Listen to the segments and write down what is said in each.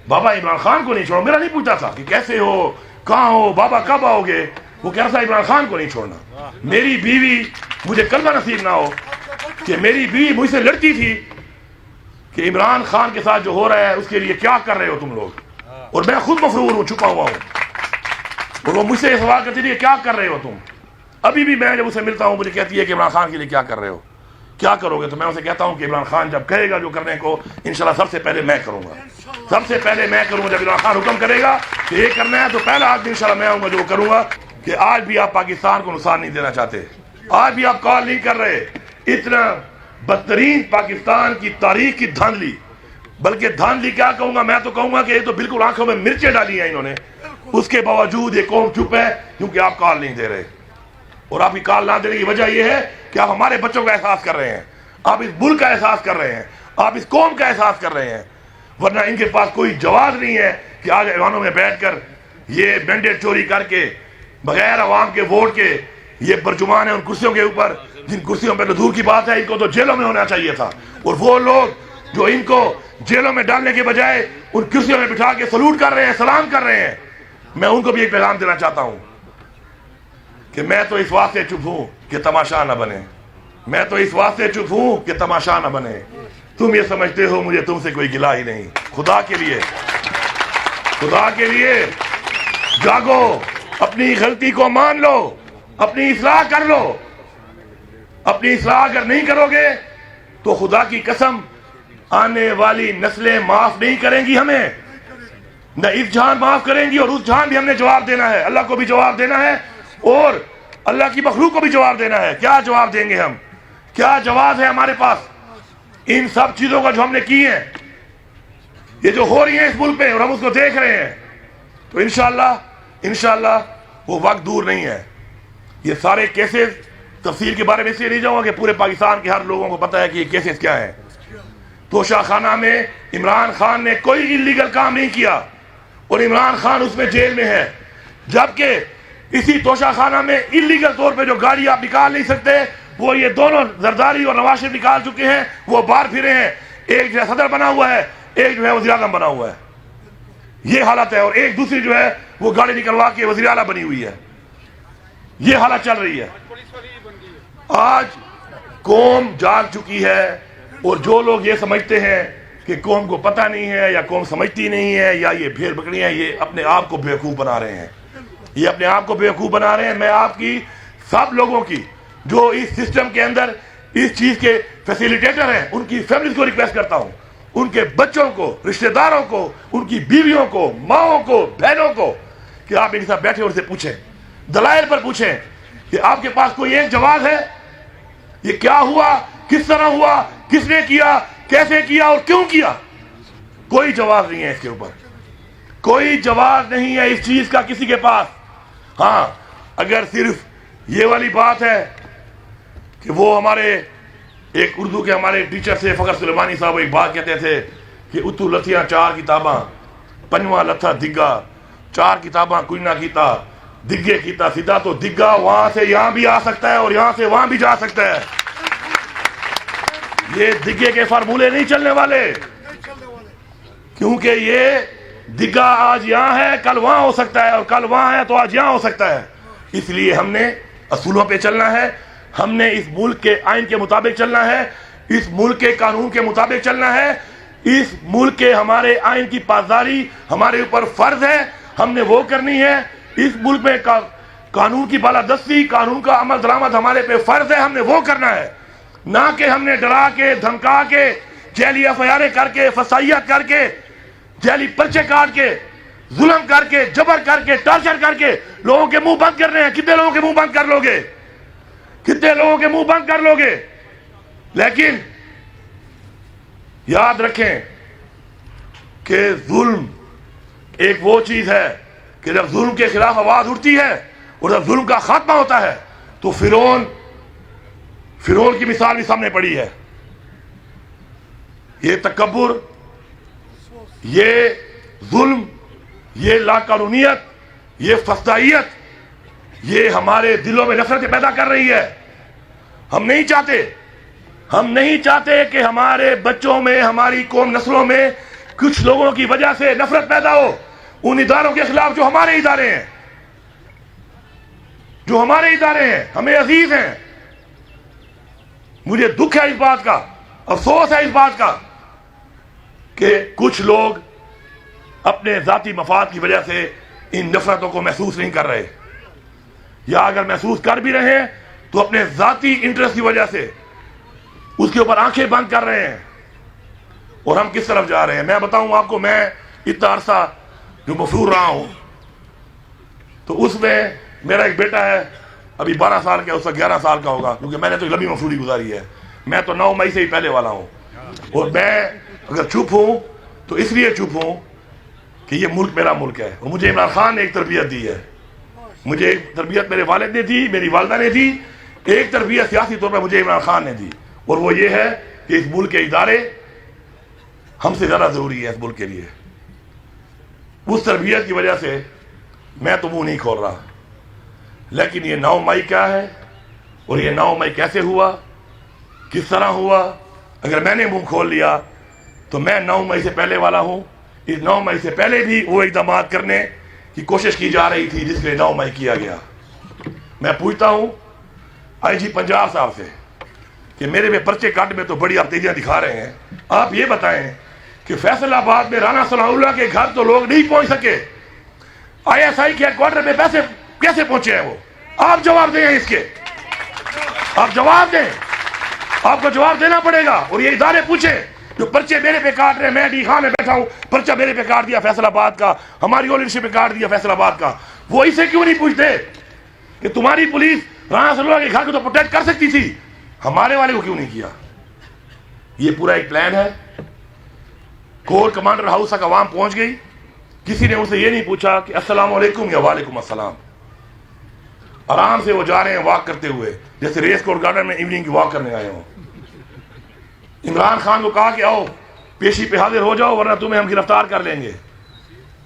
بابا عمران خان کو نہیں چھوڑا. میرا نہیں پوچھتا تھا کہ کیسے ہو, کہاں ہو, بابا کب آؤ گے. وہ کہہ رہا تھا عمران خان کو نہیں چھوڑنا. میری بیوی, مجھے کلمہ نصیب نہ ہو کہ میری بیوی مجھ سے لڑتی تھی کہ عمران خان کے ساتھ جو ہو رہا ہے اس کے لیے کیا کر رہے ہو تم لوگ, اور میں خود مفرور ہوں, چھپا ہوا ہوں, اور وہ مجھ سے سوال کرتی تھی کہ کیا کر رہے ہو تم. ابھی بھی میں جب اسے ملتا ہوں مجھے کہتی ہے کہ عمران خان کے لیے کیا کر رہے ہو, کیا کرو گے. تو میں اسے کہتا ہوں کہ عمران خان جب کہے گا جو کرنے کو, انشاءاللہ سب سے پہلے میں کروں گا, سب سے پہلے میں کروں گا. جب عمران خان حکم کرے گا کہ یہ کرنا ہے تو پہلا آدمی انشاءاللہ میں ہوں گا جو کروں گا. کہ آج بھی آپ پاکستان کو نقصان نہیں دینا چاہتے, آج بھی آپ کال نہیں کر رہے. اتنا بدترین پاکستان کی تاریخ کی دھاندلی, بلکہ دھاندلی کیا کہوں گا, میں تو کہوں گا کہ یہ تو بالکل آنکھوں میں مرچیں ڈالی ہیں انہوں نے. اس کے باوجود یہ قوم چپ ہے کیونکہ آپ کال نہیں دے رہے. اور آپ کی کال نہ دینے کی وجہ یہ ہے کہ آپ ہمارے بچوں کا احساس کر رہے ہیں, آپ اس ملک کا احساس کر رہے ہیں, آپ اس قوم کا احساس کر رہے ہیں. ورنہ ان کے پاس کوئی جواز نہیں ہے کہ آج ایوانوں میں بیٹھ کر یہ مینڈیٹ چوری کر کے بغیر عوام کے ووٹ کے یہ برجمان ہیں ان کرسیوں کے اوپر, جن کرسیوں پہ تو دور کی بات ہے ان کو تو جیلوں میں ہونا چاہیے تھا. اور وہ لوگ جو ان کو جیلوں میں ڈالنے کے بجائے ان کرسیوں میں بٹھا کے سلوٹ کر رہے ہیں, سلام کر رہے ہیں, میں ان کو بھی ایک پیغام دینا چاہتا ہوں کہ میں تو اس واسطے چپ ہوں کہ تماشا نہ بنے, میں تو اس واسطے چپ ہوں کہ تماشا نہ بنے. تم یہ سمجھتے ہو مجھے تم سے کوئی گلہ ہی نہیں. خدا کے لیے, خدا کے لیے جاگو, اپنی غلطی کو مان لو, اپنی اصلاح کر لو. اپنی اصلاح اگر نہیں کرو گے تو خدا کی قسم آنے والی نسلیں معاف نہیں کریں گی ہمیں, نہ اس جہان معاف کریں گی, اور اس جہان بھی ہم نے جواب دینا ہے, اللہ کو بھی جواب دینا ہے اور اللہ کی مخلوق کو بھی جواب دینا ہے. کیا جواب دیں گے ہم, کیا جواز ہے ہمارے پاس ان سب چیزوں کا جو ہم نے کی ہیں, یہ جو ہو رہی ہیں اس ملک میں اور ہم اس کو دیکھ رہے ہیں. تو انشاءاللہ وہ وقت دور نہیں ہے. یہ سارے کیسز تفصیل کے بارے میں اس لیے نہیں جاؤں گا کہ پورے پاکستان کے ہر لوگوں کو پتہ ہے کہ یہ کیسز کیا ہیں. توشہ خانہ میں عمران خان نے کوئی انلیگل کام نہیں کیا اور عمران خان اس میں جیل میں ہے, جبکہ اسی توشہ خانہ میں انلیگل طور پہ جو گاڑی آپ نکال نہیں سکتے وہ یہ دونوں زرداری اور نواز شریف نکال چکے ہیں. وہ باہر پھرے ہیں, ایک جو ہے صدر بنا ہوا ہے, ایک جو ہے وزیر اعظم بنا ہوا ہے. یہ حالت ہے, اور ایک دوسری جو ہے وہ گاڑی نکلوا کے وزیر اعلیٰ بنی ہوئی ہے. یہ حالت چل رہی ہے. آج قوم جاگ چکی ہے, اور جو لوگ یہ سمجھتے ہیں کہ قوم کو پتہ نہیں ہے یا قوم سمجھتی نہیں ہے یا یہ بھیڑ بکریاں, یہ اپنے آپ کو بیوقوف بنا رہے ہیں, یہ اپنے آپ کو بیوقوف بنا رہے ہیں. میں آپ کی سب لوگوں کی جو اس سسٹم کے اندر اس چیز کے فیسیلیٹیٹر ہیں ان کی فیملیز کو ریکویسٹ کرتا ہوں, ان کے بچوں کو, رشتہ داروں کو, ان کی بیویوں کو, ماؤں کو, بہنوں کو, کہ آپ ان کے ساتھ بیٹھے اور سے پوچھیں, دلائل پر پوچھیں کہ آپ کے پاس کوئی ایک جواز ہے, یہ کیا ہوا, کس طرح ہوا, کس نے کیا, کیسے کیا اور کیوں کیا. کوئی جواز نہیں ہے اس کے اوپر, کوئی جواز نہیں ہے اس چیز کا کسی کے پاس. ہاں اگر صرف یہ والی بات ہے کہ وہ ہمارے ایک اردو کے ہمارے ٹیچر سے فخر سلیمانی صاحب ایک بات کہتے تھے کہ اتو لتھیاں چار کتاباں, پنجواں لتھا دگا, چار کتاباں کوئی نہ کیتا, دگے کیتا سیدھا, تو دگا وہاں سے یہاں بھی آ سکتا ہے اور یہاں سے وہاں بھی جا سکتا ہے. یہ دگے کے فارمولے نہیں چلنے والے, کیونکہ یہ دگا آج یہاں ہے کل وہاں ہو سکتا ہے, اور کل وہاں ہے تو آج یہاں ہو سکتا ہے. اس لیے ہم نے اصولوں پہ چلنا ہے, ہم نے اس ملک کے آئین کے مطابق چلنا ہے, اس ملک کے قانون کے مطابق چلنا ہے. اس ملک کے ہمارے آئین کی پاسداری ہمارے اوپر فرض ہے, ہم نے وہ کرنی ہے. اس ملک میں قانون کی بالادستی, قانون کا عمل درآمد ہمارے پہ فرض ہے, ہم نے وہ کرنا ہے. نہ کہ ہم نے ڈرا کے, دھمکا کے, جیلی FIR کر کے, فسائیت کر کے, جیلی پرچے کاٹ کے, ظلم کر کے, جبر کر کے, ٹارچر کر کے لوگوں کے منہ بند کر رہے ہیں. کتنے لوگوں کے منہ بند کر لو گے, کتنے لوگوں کے منہ بند کر لو گے. لیکن یاد رکھیں کہ ظلم ایک وہ چیز ہے کہ جب ظلم کے خلاف آواز اٹھتی ہے اور جب ظلم کا خاتمہ ہوتا ہے تو فرعون کی مثال بھی سامنے پڑی ہے. یہ تکبر, یہ ظلم, یہ لاقانونیت, یہ فسادیت, یہ ہمارے دلوں میں نفرت پیدا کر رہی ہے. ہم نہیں چاہتے کہ ہمارے بچوں میں, ہماری قوم نسلوں میں کچھ لوگوں کی وجہ سے نفرت پیدا ہو ان اداروں کے خلاف جو ہمارے ادارے ہیں، جو ہمارے ادارے ہیں، ہمیں عزیز ہیں. مجھے دکھ ہے اس بات کا، افسوس ہے اس بات کا کہ کچھ لوگ اپنے ذاتی مفاد کی وجہ سے ان نفرتوں کو محسوس نہیں کر رہے، یا اگر محسوس کر بھی رہے ہیں تو اپنے ذاتی انٹرسٹ کی وجہ سے اس کے اوپر آنکھیں بند کر رہے ہیں. اور ہم کس طرف جا رہے ہیں؟ میں بتاؤں آپ کو، میں اتنا عرصہ جو مفرور رہا ہوں تو اس میں میرا ایک بیٹا ہے، ابھی 12 سال کا، اس کا 11 سال کا ہوگا، کیونکہ میں نے تو لمبی مفروری گزاری ہے. میں تو 9 مئی سے ہی پہلے والا ہوں، اور میں اگر چپ ہوں تو اس لیے چپ ہوں کہ یہ ملک میرا ملک ہے، اور مجھے عمران خان نے ایک تربیت دی ہے. مجھے ایک تربیت میرے والد نے دی، میری والدہ نے دی، ایک تربیت سیاسی طور پر مجھے عمران خان نے دی، اور وہ یہ ہے کہ اس ملک کے ادارے ہم سے زیادہ ضروری ہے اس ملک کے لیے. اس تربیت کی وجہ سے میں تو منہ نہیں کھول رہا. لیکن یہ 9 مئی کیا ہے، اور یہ 9 مئی کیسے ہوا، کس طرح ہوا؟ اگر میں نے منہ کھول لیا تو میں 9 مئی سے پہلے والا ہوں. اس 9 مئی سے پہلے بھی وہ اقدامات کرنے کی کوشش کی جا رہی تھی جس کے 9 مئی کیا گیا. میں پوچھتا ہوں آئی جی پنجاب صاحب سے کہ میرے میں پرچے کاٹ میں تو بڑی آپ تیزیاں دکھا رہے ہیں، آپ یہ بتائیں کہ فیصل آباد میں رانا صلاح اللہ کے گھر تو لوگ نہیں پہنچ سکے، آئی ایس آئی کے ہیڈ کوارٹر میں پیسے کیسے پہنچے ہیں؟ وہ آپ جواب دیں اس کے، آپ جواب دیں، آپ کو جواب دینا پڑے گا. اور یہ ادارے پوچھیں جو پرچے میرے پہ کاٹ رہے ہیں. میں ڈی خان میں بیٹھا ہوں، پرچہ میرے پہ کاٹ دیا فیصل آباد کا، ہماری اولڈرشپ پہ کاٹ دیا فیصل آباد کا. وہ اسے کیوں نہیں پوچھتے کہ تمہاری پولیس رانا صلی اللہ کے گھر کو تو پروٹیکٹ کر سکتی تھی، ہمارے والے کو کیوں نہیں کیا؟ یہ پورا ایک پلان ہے. کور کمانڈر ہاؤس تک عوام پہنچ گئی، کسی نے ان سے یہ نہیں پوچھا کہ السلام علیکم یا وعلیکم السلام. آرام سے وہ جا رہے ہیں واک کرتے ہوئے، جیسے ریس کورٹ گارڈن میں ایوننگ کی واک کرنے آئے ہوں. عمران خان کو کہا کہ آؤ پیشی پہ حاضر ہو جاؤ ورنہ تمہیں ہم گرفتار کر لیں گے.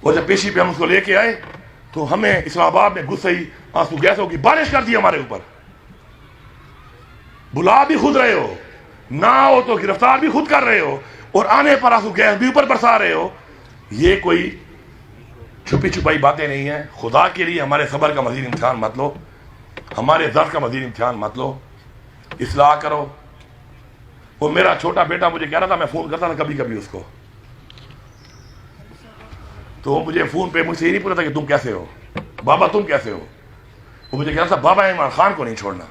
اور جب پیشی پہ ہم اس کو لے کے آئے تو ہمیں اسلام آباد میں غصے آنسو گیسوں کی بارش کر دی ہمارے اوپر. بلا بھی خود رہے ہو، نہ ہو تو گرفتار بھی خود کر رہے ہو، اور آنے پر آنسو گیس بھی اوپر برسا رہے ہو. یہ کوئی چھپی چھپائی باتیں نہیں ہیں. خدا کے لیے ہمارے صبر کا مزید امتحان مت لو، ہمارے ضبط کا مزید امتحان مت لو، اصلاح کرو. وہ میرا چھوٹا بیٹا مجھے کہہ رہا تھا، میں فون کرتا تھا کبھی کبھی اس کو، تو وہ مجھے فون پہ مجھ سے یہ نہیں پوچھتا کہ تم کیسے ہو، بابا تم کیسے ہو. وہ مجھے کہہ رہا تھا بابا عمران خان کو نہیں چھوڑنا.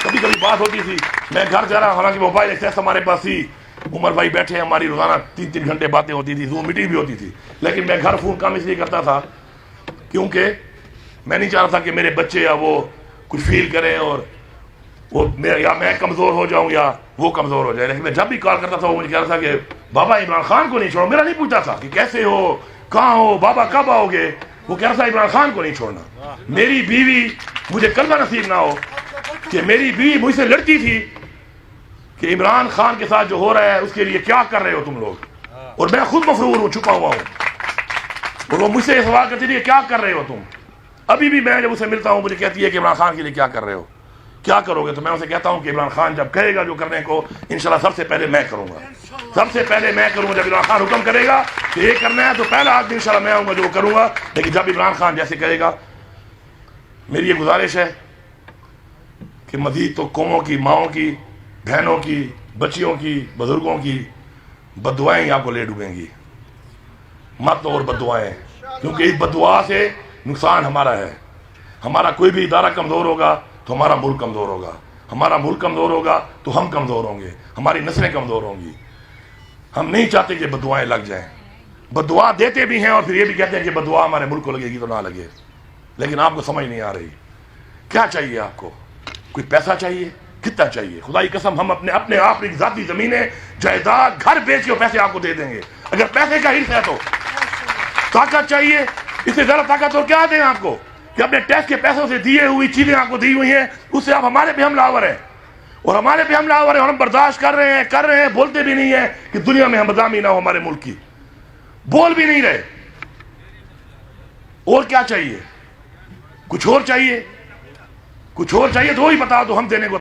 کبھی کبھی بات ہوتی تھی، میں گھر جا رہا، حالانکہ موبائل ایکسیس ہمارے پاس تھی، عمر بھائی بیٹھے، ہماری روزانہ 3 گھنٹے باتیں ہوتی تھی، زوم میٹنگ بھی ہوتی تھی. لیکن میں گھر فون کام اس لیے کرتا تھا کیونکہ میں نہیں چاہتا تھا کہ میرے بچے یا وہ کچھ فیل کریں اور وہ یا میں کمزور ہو جاؤں یا وہ کمزور ہو جائے. لیکن میں جب بھی کال کرتا تھا وہ مجھے کہہ رہا تھا کہ بابا عمران خان کو نہیں چھوڑو. میرا نہیں پوچھتا تھا کہ کیسے ہو، کہاں ہو، بابا کب آؤ گے. وہ کہہ رہا تھا عمران خان کو نہیں چھوڑنا. میری بیوی، مجھے کلمہ نصیب نہ ہو کہ میری بیوی مجھ سے لڑتی تھی کہ عمران خان کے ساتھ جو ہو رہا ہے اس کے لیے کیا کر رہے ہو تم لوگ، اور میں خود مفرور ہوں، چھپا ہوا ہوں. اور وہ مجھ سے یہ سوال کرتی تھی کہ کیا کر رہے ہو تم. ابھی بھی میں جب اسے ملتا ہوں مجھے کہتی ہے کہ عمران خان کے لیے کیا کر رہے ہو، کیا کرو گے. تو میں اسے کہتا ہوں کہ عمران خان جب کہے گا جو کرنے کو انشاءاللہ سب سے پہلے میں کروں گا، سب سے پہلے میں کروں گا. جب عمران خان حکم کرے گا کہ یہ کرنا ہے تو پہلا آدمی انشاءاللہ میں آؤں گا جو کروں گا. لیکن جب عمران خان جیسے کہے گا، میری یہ گزارش ہے کہ مزید تو قوموں کی، ماؤں کی، بہنوں کی، بچیوں کی، بزرگوں کی بد دعائیں آپ کو لے ڈوبیں گی. مت اور بد دعائیں، کیونکہ اس بد دعا سے نقصان ہمارا ہے. ہمارا کوئی بھی ادارہ کمزور ہوگا تو ہمارا ملک کمزور ہوگا، ہمارا ملک کمزور ہوگا تو ہم کمزور ہوں گے، ہماری نسلیں کمزور ہوں گی. ہم نہیں چاہتے کہ بد دعائیں لگ جائیں. بد دعا دیتے بھی ہیں اور پھر یہ بھی کہتے ہیں کہ بد دعا ہمارے ملک کو لگے گی تو نہ لگے. لیکن آپ کو سمجھ نہیں آ رہی. کیا چاہیے آپ کو؟ کوئی پیسہ چاہیے؟ کتنا چاہیے؟ خدا کی قسم ہم اپنے آپ کی ذاتی زمینیں، جائیداد، گھر بیچ کے پیسے آپ کو دے دیں گے. اگر پیسے کا حرص ہے تو طاقت چاہیے، اس سے زیادہ طاقت اور کیا دیں آپ کو کہ اپنے ٹیکس کے پیسوں سے دیے ہوئی چیزیں آپ کو دی ہوئی ہیں اس سے آپ ہمارے پہ حملہ آور ہیں، اور ہمارے پہ حملہ آور ہیں اور ہم برداشت کر رہے ہیں، بولتے بھی نہیں ہیں کہ دنیا میں ہم بدنامی نہ ہو ہمارے ملک کی. بول بھی نہیں رہے. اور کیا چاہیے؟ کچھ اور چاہیے؟ کچھ اور چاہیے تو وہی بتا دو، ہم دینے کو